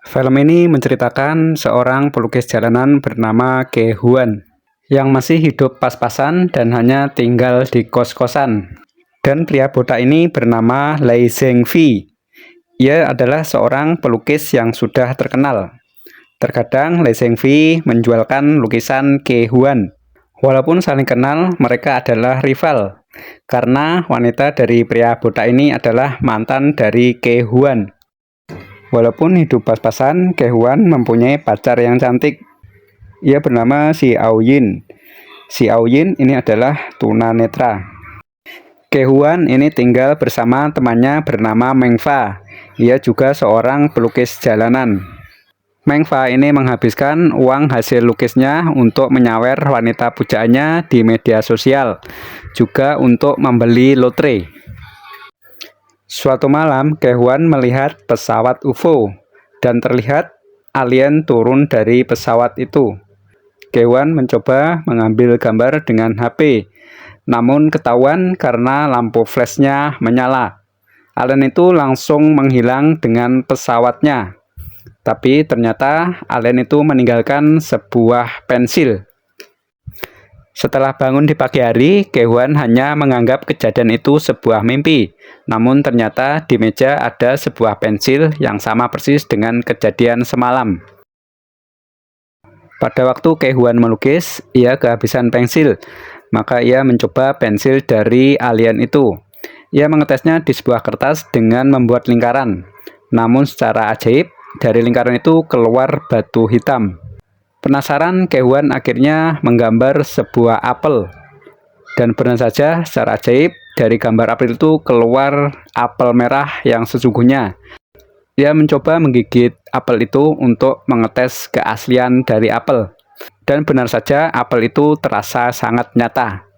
Film ini menceritakan seorang pelukis jalanan bernama Ke Huan yang masih hidup pas-pasan dan hanya tinggal di kos-kosan. Dan pria botak ini bernama Lei Zhengfi. Ia adalah seorang pelukis yang sudah terkenal. Terkadang Lei Zhengfi menjualkan lukisan Ke Huan. Walaupun saling kenal, mereka adalah rival. Karena wanita dari pria botak ini adalah mantan dari Ke Huan. Walaupun hidup pas-pasan, Ke Huan mempunyai pacar yang cantik. Ia bernama Si Aoyin. Si Aoyin ini adalah tunanetra. Ke Huan ini tinggal bersama temannya bernama Meng Fa. Ia juga seorang pelukis jalanan. Meng Fa ini menghabiskan uang hasil lukisnya untuk menyawer wanita pujaannya di media sosial, juga untuk membeli lotre. Suatu malam, Ke Huan melihat pesawat UFO dan terlihat alien turun dari pesawat itu. Ke Huan mencoba mengambil gambar dengan HP, namun ketahuan karena lampu flashnya menyala. Alien itu langsung menghilang dengan pesawatnya. Tapi ternyata alien itu meninggalkan sebuah pensil. Setelah bangun di pagi hari, Ke Huan hanya menganggap kejadian itu sebuah mimpi. Namun ternyata di meja ada sebuah pensil yang sama persis dengan kejadian semalam. Pada waktu Ke Huan melukis, ia kehabisan pensil. Maka ia mencoba pensil dari alien itu. Ia mengetesnya di sebuah kertas dengan membuat lingkaran. Namun secara ajaib, dari lingkaran itu keluar batu hitam. Penasaran, Ke Huan akhirnya menggambar sebuah apel. Dan benar saja, secara ajaib, dari gambar apel itu keluar apel merah yang sesungguhnya. Ia mencoba menggigit apel itu untuk mengetes keaslian dari apel. Dan benar saja, apel itu terasa sangat nyata.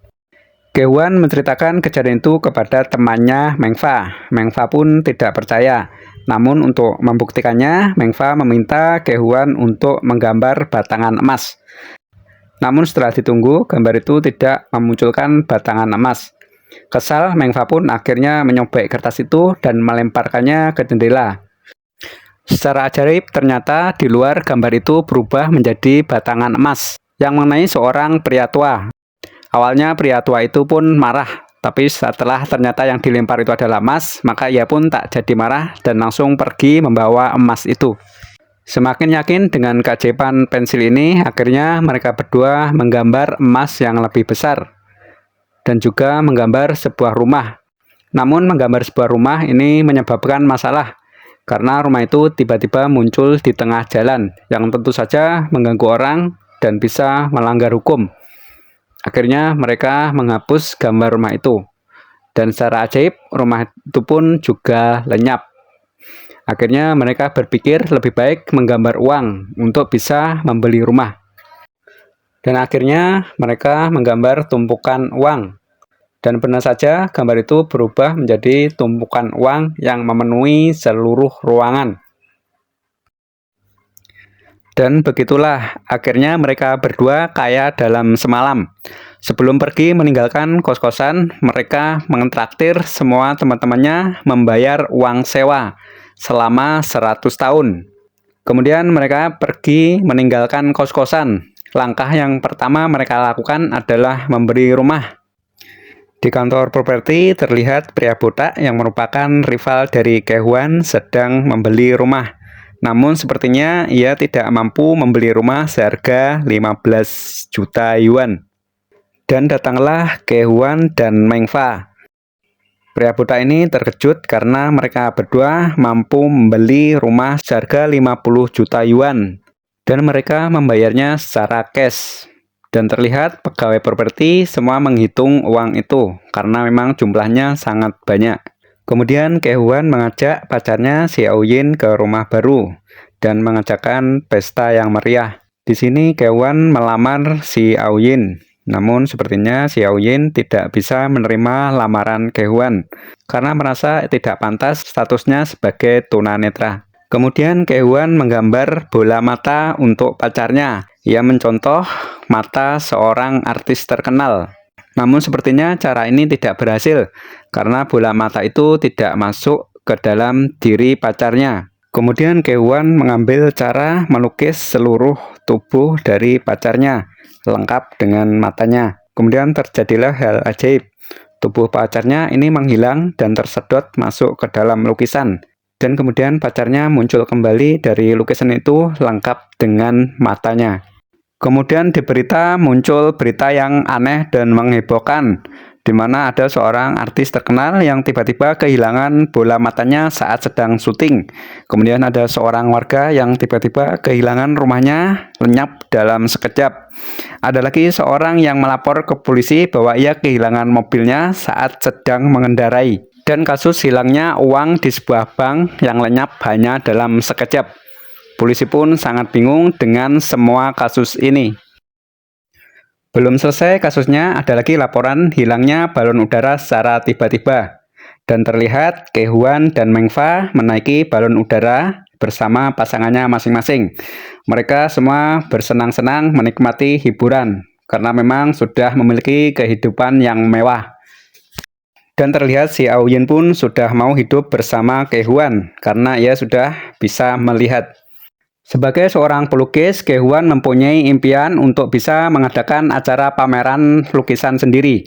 Ke Huan menceritakan kejadian itu kepada temannya Meng Fa. Meng Fa pun tidak percaya. Namun untuk membuktikannya, Meng Fa meminta Ke Huan untuk menggambar batangan emas. Namun setelah ditunggu, gambar itu tidak memunculkan batangan emas. Kesal, Meng Fa pun akhirnya menyobek kertas itu dan melemparkannya ke jendela. Secara ajaib, ternyata di luar gambar itu berubah menjadi batangan emas yang mengenai seorang pria tua. Awalnya pria tua itu pun marah, tapi setelah ternyata yang dilempar itu adalah emas, maka ia pun tak jadi marah dan langsung pergi membawa emas itu. Semakin yakin dengan keajaiban pensil ini, akhirnya mereka berdua menggambar emas yang lebih besar dan juga menggambar sebuah rumah. Namun menggambar sebuah rumah ini menyebabkan masalah karena rumah itu tiba-tiba muncul di tengah jalan yang tentu saja mengganggu orang dan bisa melanggar hukum. Akhirnya mereka menghapus gambar rumah itu. Dan secara ajaib, rumah itu pun juga lenyap. Akhirnya mereka berpikir lebih baik menggambar uang untuk bisa membeli rumah. Dan akhirnya mereka menggambar tumpukan uang. Dan benar saja gambar itu berubah menjadi tumpukan uang yang memenuhi seluruh ruangan. Dan begitulah akhirnya mereka berdua kaya dalam semalam. Sebelum pergi meninggalkan kos-kosan, mereka mentraktir semua teman-temannya membayar uang sewa selama 100 tahun. Kemudian mereka pergi meninggalkan kos-kosan. Langkah yang pertama mereka lakukan adalah membeli rumah. Di kantor properti terlihat pria botak yang merupakan rival dari Ke Huan sedang membeli rumah. Namun sepertinya ia tidak mampu membeli rumah seharga 15 juta yuan. Dan datanglah Ke Huan dan Meng Fa. Pria botak ini terkejut karena mereka berdua mampu membeli rumah seharga 50 juta yuan. Dan mereka membayarnya secara cash. Dan terlihat pegawai properti semua menghitung uang itu karena memang jumlahnya sangat banyak. Kemudian Ke Huan mengajak pacarnya Si Aoyin ke rumah baru dan mengajakkan pesta yang meriah. Di sini Ke Huan melamar Si Aoyin. Namun sepertinya Si Aoyin tidak bisa menerima lamaran Ke Huan karena merasa tidak pantas statusnya sebagai tunanetra. Kemudian Ke Huan menggambar bola mata untuk pacarnya. Ia mencontoh mata seorang artis terkenal. Namun sepertinya cara ini tidak berhasil karena bola mata itu tidak masuk ke dalam diri pacarnya. Kemudian Kehuan mengambil cara melukis seluruh tubuh dari pacarnya, lengkap dengan matanya. Kemudian terjadilah hal ajaib. Tubuh pacarnya ini menghilang dan tersedot masuk ke dalam lukisan. Dan kemudian pacarnya muncul kembali dari lukisan itu lengkap dengan matanya. Kemudian di berita muncul berita yang aneh dan menghebohkan, di mana ada seorang artis terkenal yang tiba-tiba kehilangan bola matanya saat sedang syuting. Kemudian ada seorang warga yang tiba-tiba kehilangan rumahnya lenyap dalam sekejap. Ada lagi seorang yang melapor ke polisi bahwa ia kehilangan mobilnya saat sedang mengendarai. Dan kasus hilangnya uang di sebuah bank yang lenyap hanya dalam sekejap. Polisi pun sangat bingung dengan semua kasus ini. Belum selesai kasusnya, ada lagi laporan hilangnya balon udara secara tiba-tiba. Dan terlihat Kehuan dan Mengfa menaiki balon udara bersama pasangannya masing-masing. Mereka semua bersenang-senang menikmati hiburan, karena memang sudah memiliki kehidupan yang mewah. Dan terlihat si Aoyin pun sudah mau hidup bersama Kehuan, karena ia sudah bisa melihat. Sebagai seorang pelukis, Kehuan mempunyai impian untuk bisa mengadakan acara pameran lukisan sendiri.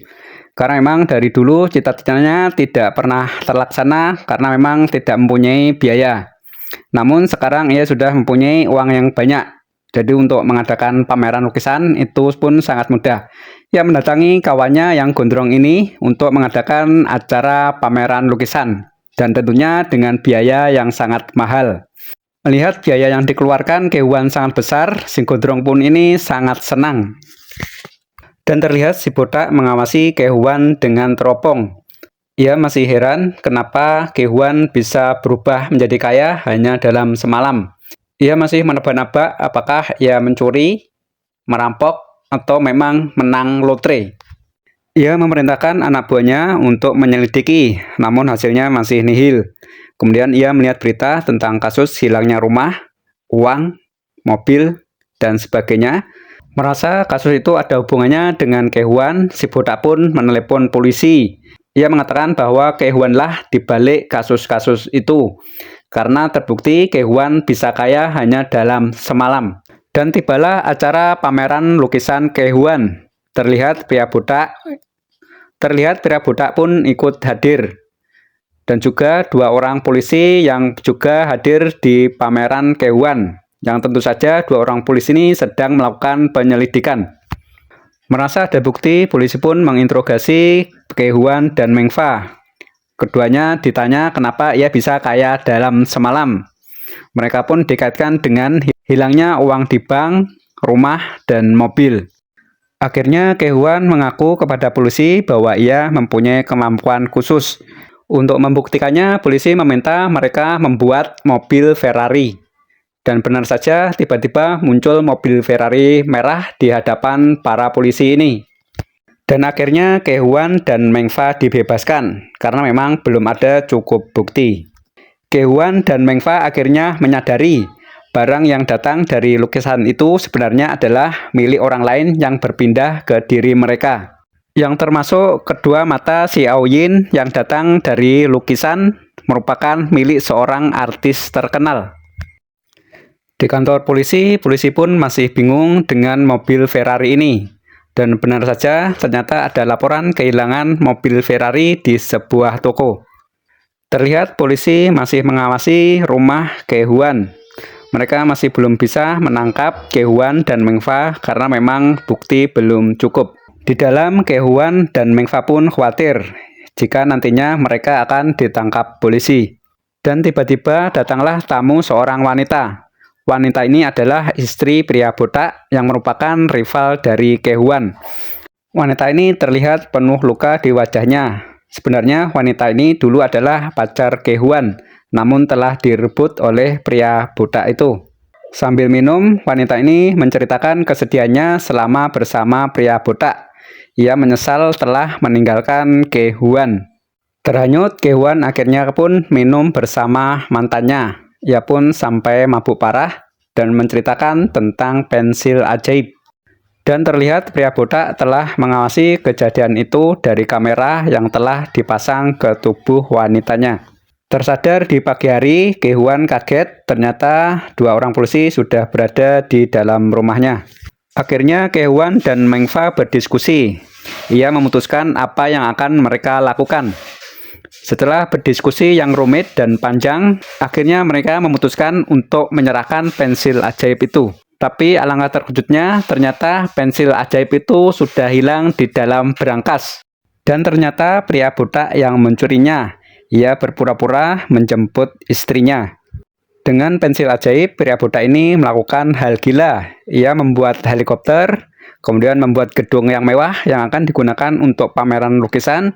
Karena memang dari dulu cita-citanya tidak pernah terlaksana karena memang tidak mempunyai biaya. Namun sekarang ia sudah mempunyai uang yang banyak. Jadi untuk mengadakan pameran lukisan itu pun sangat mudah. Ia mendatangi kawannya yang gondrong ini untuk mengadakan acara pameran lukisan. Dan tentunya dengan biaya yang sangat mahal. Melihat biaya yang dikeluarkan Kehuan sangat besar, si gondrong pun ini sangat senang. Dan terlihat si botak mengawasi Kehuan dengan teropong. Ia masih heran kenapa Kehuan bisa berubah menjadi kaya hanya dalam semalam. Ia masih menebak-nebak apakah ia mencuri, merampok, atau memang menang lotre. Ia memerintahkan anak buahnya untuk menyelidiki, namun hasilnya masih nihil. Kemudian ia melihat berita tentang kasus hilangnya rumah, uang, mobil, dan sebagainya. Merasa kasus itu ada hubungannya dengan Kehuan, si botak pun menelepon polisi. Ia mengatakan bahwa Kehuanlah dibalik kasus-kasus itu, karena terbukti Kehuan bisa kaya hanya dalam semalam. Dan tibalah acara pameran lukisan Kehuan. Terlihat pria botak pun ikut hadir. Dan juga dua orang polisi yang juga hadir di pameran Kehuan. Yang tentu saja dua orang polisi ini sedang melakukan penyelidikan. Merasa ada bukti, polisi pun menginterogasi Kehuan dan Mengfa. Keduanya ditanya kenapa ia bisa kaya dalam semalam. Mereka pun dikaitkan dengan hilangnya uang di bank, rumah, dan mobil. Akhirnya Kehuan mengaku kepada polisi bahwa ia mempunyai kemampuan khusus. Untuk membuktikannya, polisi meminta mereka membuat mobil Ferrari. Dan benar saja, tiba-tiba muncul mobil Ferrari merah di hadapan para polisi ini. Dan akhirnya Kehuan dan Mengfa dibebaskan, karena memang belum ada cukup bukti. Kehuan dan Mengfa akhirnya menyadari barang yang datang dari lukisan itu sebenarnya adalah milik orang lain yang berpindah ke diri mereka. Yang termasuk kedua mata si Aoyin yang datang dari lukisan merupakan milik seorang artis terkenal. Di kantor polisi, polisi pun masih bingung dengan mobil Ferrari ini. Dan benar saja, ternyata ada laporan kehilangan mobil Ferrari di sebuah toko. Terlihat polisi masih mengawasi rumah Kehuan. Mereka masih belum bisa menangkap Kehuan dan Mengfa karena memang bukti belum cukup. Di dalam, Kehuan dan Mengfa pun khawatir jika nantinya mereka akan ditangkap polisi. Dan tiba-tiba datanglah tamu seorang wanita. Wanita ini adalah istri pria botak yang merupakan rival dari Kehuan. Wanita ini terlihat penuh luka di wajahnya. Sebenarnya wanita ini dulu adalah pacar Kehuan, namun telah direbut oleh pria botak itu. Sambil minum, wanita ini menceritakan kesedihannya selama bersama pria botak. Ia menyesal telah meninggalkan Kehuan. Terhanyut, Kehuan akhirnya pun minum bersama mantannya. Ia pun sampai mabuk parah dan menceritakan tentang pensil ajaib. Dan terlihat pria botak telah mengawasi kejadian itu dari kamera yang telah dipasang ke tubuh wanitanya. Tersadar di pagi hari, Ge-hwan kaget ternyata dua orang polisi sudah berada di dalam rumahnya. Akhirnya Ge-hwan dan Meng-fa berdiskusi. Ia memutuskan apa yang akan mereka lakukan. Setelah berdiskusi yang rumit dan panjang, akhirnya mereka memutuskan untuk menyerahkan pensil ajaib itu. Tapi alangkah terkejutnya, ternyata pensil ajaib itu sudah hilang di dalam berangkas. Dan ternyata pria buta yang mencurinya. Ia berpura-pura menjemput istrinya. Dengan pensil ajaib, pria buta ini melakukan hal gila. Ia membuat helikopter, kemudian membuat gedung yang mewah yang akan digunakan untuk pameran lukisan.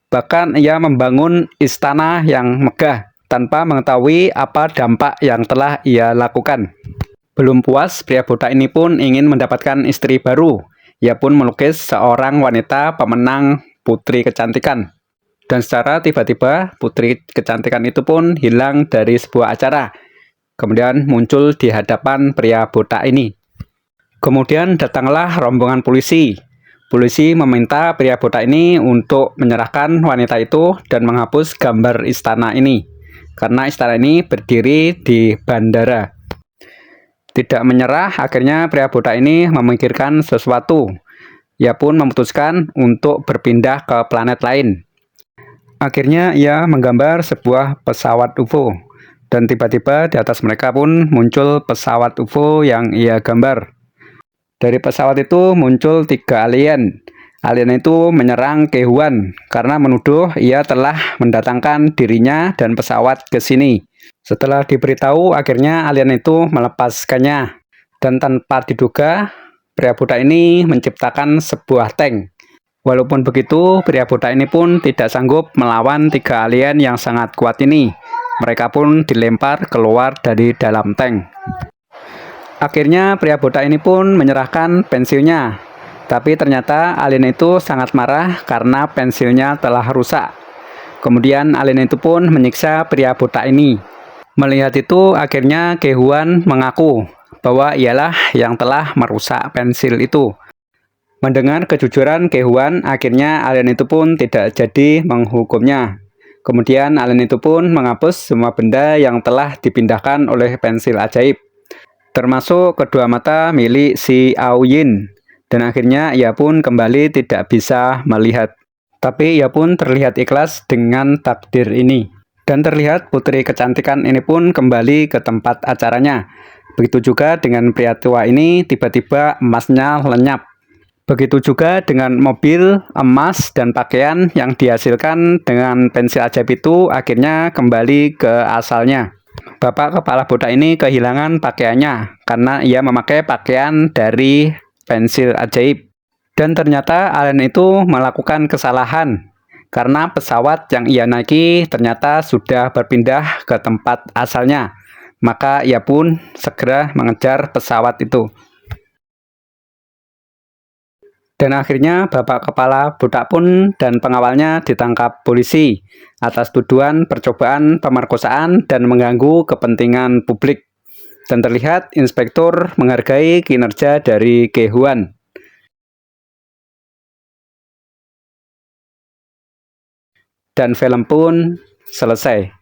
Bahkan ia membangun istana yang megah tanpa mengetahui apa dampak yang telah ia lakukan. Belum puas, pria buta ini pun ingin mendapatkan istri baru. Ia pun melukis seorang wanita pemenang putri kecantikan. Dan secara tiba-tiba, putri kecantikan itu pun hilang dari sebuah acara. Kemudian muncul di hadapan pria buta ini. Kemudian datanglah rombongan polisi. Polisi meminta pria buta ini untuk menyerahkan wanita itu dan menghapus gambar istana ini. Karena istana ini berdiri di bandara. Tidak menyerah, akhirnya pria buta ini memikirkan sesuatu. Ia pun memutuskan untuk berpindah ke planet lain. Akhirnya ia menggambar sebuah pesawat UFO. Dan tiba-tiba di atas mereka pun muncul pesawat UFO yang ia gambar. Dari pesawat itu muncul 3 alien. Alien itu menyerang Ge-hwan karena menuduh ia telah mendatangkan dirinya dan pesawat ke sini. Setelah diberitahu, akhirnya alien itu melepaskannya. Dan tanpa diduga, pria buta ini menciptakan sebuah tank. Walaupun begitu, pria buta ini pun tidak sanggup melawan 3 alien yang sangat kuat ini. Mereka pun dilempar keluar dari dalam tank. Akhirnya pria buta ini pun menyerahkan pensilnya. Tapi ternyata alien itu sangat marah karena pensilnya telah rusak. Kemudian alien itu pun menyiksa pria buta ini. Melihat itu, akhirnya Ge-hwan mengaku bahwa ialah yang telah merusak pensil itu. Mendengar kejujuran Ge-hwan, akhirnya alien itu pun tidak jadi menghukumnya. Kemudian alien itu pun menghapus semua benda yang telah dipindahkan oleh pensil ajaib, termasuk kedua mata milik si Ao-yin. Dan akhirnya ia pun kembali tidak bisa melihat. Tapi ia pun terlihat ikhlas dengan takdir ini. Dan terlihat putri kecantikan ini pun kembali ke tempat acaranya. Begitu juga dengan pria tua ini, tiba-tiba emasnya lenyap. Begitu juga dengan mobil, emas, dan pakaian yang dihasilkan dengan pensil ajaib itu akhirnya kembali ke asalnya. Bapak kepala buta ini kehilangan pakaiannya karena ia memakai pakaian dari pensil ajaib. Dan ternyata alien itu melakukan kesalahan karena pesawat yang ia naiki ternyata sudah berpindah ke tempat asalnya. Maka ia pun segera mengejar pesawat itu. Dan akhirnya bapak kepala buta pun dan pengawalnya ditangkap polisi atas tuduhan percobaan pemerkosaan dan mengganggu kepentingan publik. Dan terlihat inspektur menghargai kinerja dari Ge-hwan. Dan film pun selesai.